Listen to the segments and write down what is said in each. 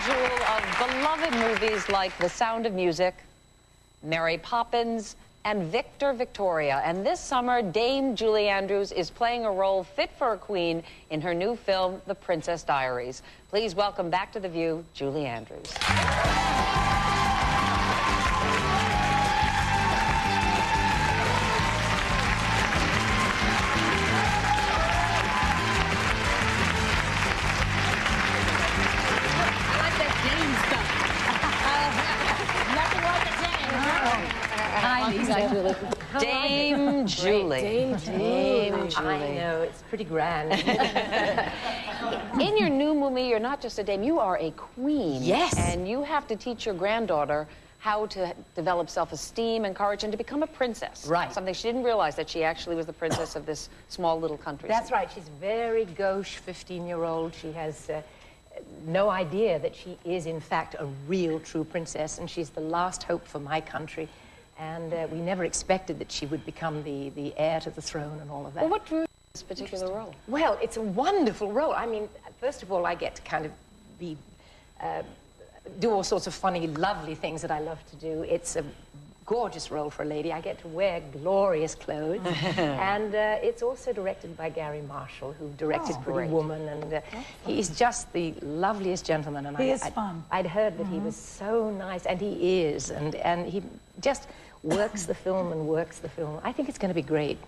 jewel of beloved movies like The Sound of Music, Mary Poppins, and Victor Victoria. And this summer, Dame Julie Andrews is playing a role fit for a queen in her new film, The Princess Diaries. Please welcome back to The View, Julie Andrews. Dame Julie. Dame Julie. I know, it's pretty grand. In your new movie, you're not just a dame, you are a queen. Yes. And you have to teach your granddaughter how to develop self-esteem and courage and to become a princess. Right. Something she didn't realize, that she actually was the princess of this small little country. That's right. She's very gauche, 15-year-old. She has no idea that she is, in fact, a real, true princess, and she's the last hope for my country. And we never expected that she would become the heir to the throne and all of that. Well, what drew you to this particular role? Well, it's a wonderful role. I mean, first of all, I get to kind of do all sorts of funny, lovely things that I love to do. It's a gorgeous role for a lady. I get to wear glorious clothes. And it's also directed by Gary Marshall, who directed Pretty Woman. And he's just the loveliest gentleman. And he is fun. I'd heard that he was so nice, and he is. And he just works the film and works the film. I think it's going to be great.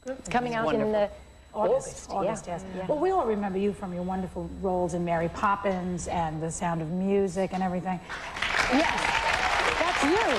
It's coming out in August. Yes. Yeah. Well, we all remember you from your wonderful roles in Mary Poppins and The Sound of Music and everything. Yes, that's you.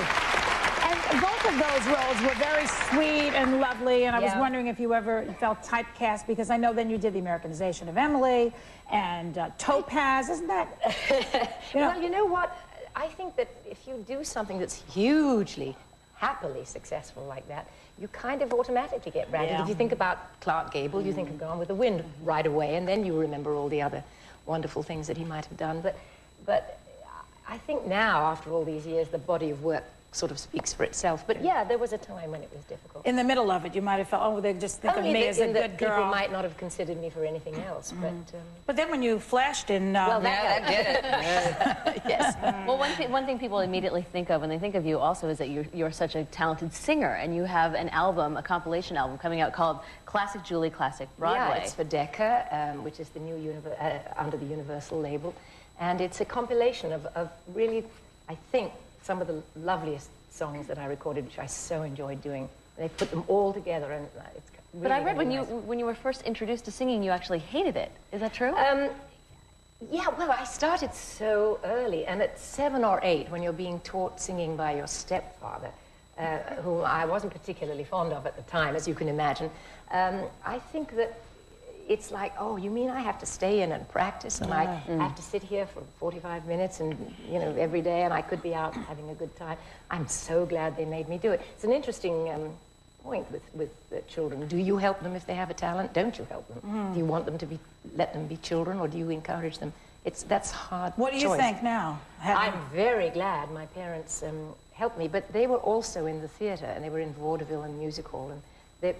And both of those roles were very sweet and lovely, and I was wondering if you ever felt typecast, because I know then you did the Americanization of Emily and Topaz, isn't that? Well, you know what? I think that if you do something that's hugely, happily successful like that, you kind of automatically get branded. If you think about Clark Gable, you think of Gone with the Wind right away, and then you remember all the other wonderful things that he might have done. But I think now, after all these years, the body of work sort of speaks for itself. But yeah, there was a time when it was difficult. In the middle of it, you might have felt, oh, they just think of me as a good girl. People might not have considered me for anything else. But then when you flashed in... well, that did it. Yes. Well, one thing people immediately think of when they think of you also is that you're such a talented singer, and you have an album, a compilation album coming out called Classic Julie, Classic Broadway. Yeah, it's for Decca, which is the new under the Universal label. And it's a compilation of really, I think, some of the loveliest songs that I recorded, which I so enjoyed doing. They put them all together, and it's really, but I read really when you were first introduced to singing, you actually hated it. Is that true? Yeah, well, I started so early, and at 7 or 8, when you're being taught singing by your stepfather, who I wasn't particularly fond of at the time, as you can imagine, I think that it's like, oh, you mean I have to stay in and practice, and I have to sit here for 45 minutes and, you know, every day, and I could be out having a good time. I'm so glad they made me do it. It's an interesting point with children. Do you help them if they have a talent? Don't you help them? Do you want them to let them be children, or do you encourage them? That's hard. What do you think now? I'm very glad my parents helped me, but they were also in the theatre, and they were in vaudeville and music hall, and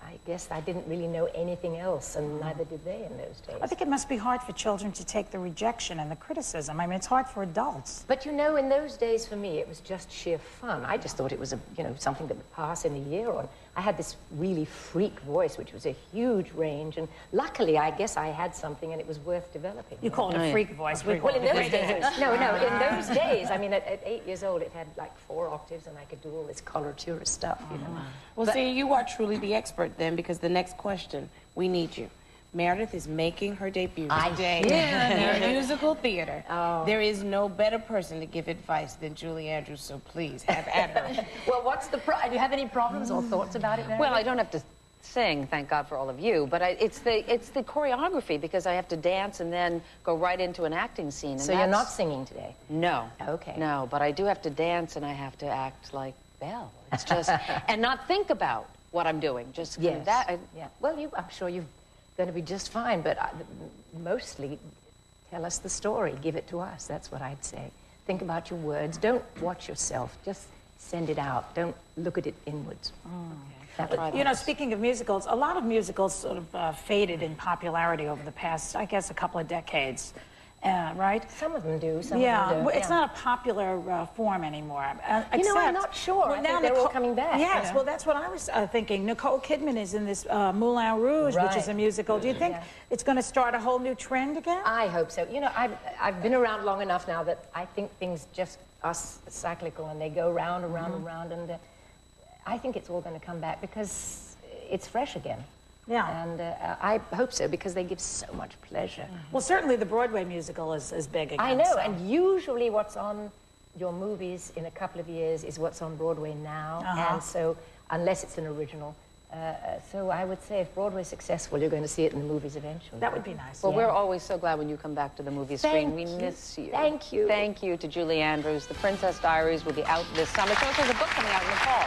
I guess I didn't really know anything else, and neither did they in those days. I think it must be hard for children to take the rejection and the criticism. I mean, it's hard for adults. But you know, in those days for me, it was just sheer fun. I just thought it was something that would pass in a year on. I had this really freak voice, which was a huge range, and luckily, I guess I had something, and it was worth developing. You call it a freak voice. Well, in those days, no, in those days, I mean, at 8 years old, it had like 4 octaves, and I could do all this coloratura stuff, you know. Well, see, you are truly the expert then, because the next question, we need you. Meredith is making her debut today in musical theater. There is no better person to give advice than Julie Andrews, so please have at her. Well, what's the do you have any problems or thoughts about it, Meredith? Well, I don't have to sing, thank God for all of you, but it's the choreography, because I have to dance and then go right into an acting scene. And so you're not singing today? No. Okay. No, but I do have to dance, and I have to act like Belle. It's just, and not think about what I'm doing. Just that. Yeah. Well, I'm sure you're going to be just fine, but mostly tell us the story. Give it to us. That's what I'd say. Think about your words. Don't watch yourself. Just send it out. Don't look at it inwards. You know, speaking of musicals, a lot of musicals sort of faded in popularity over the past, I guess, a couple of decades. right? Some of them do, some yeah, of them don't. Well, it's not a popular form anymore. You know, I'm not sure. I think they're all coming back. Yes, you know? well, that's what I was thinking. Nicole Kidman is in this Moulin Rouge, which is a musical. Do you think it's going to start a whole new trend again? I hope so. You know, I've been around long enough now that I think things just are cyclical, and they go round and round and round, and I think it's all going to come back because it's fresh again. Yeah. And I hope so, because they give so much pleasure. Well, certainly the Broadway musical is big again. I know, so. and usually what's on your movies in a couple of years is what's on Broadway now. And so, unless it's an original. So I would say if Broadway's successful, you're going to see it in the movies eventually. That would be nice. Well, we're always so glad when you come back to the movie screen. We miss you. Thank you. Thank you to Julie Andrews. The Princess Diaries will be out this summer. So there's a book coming out in the fall.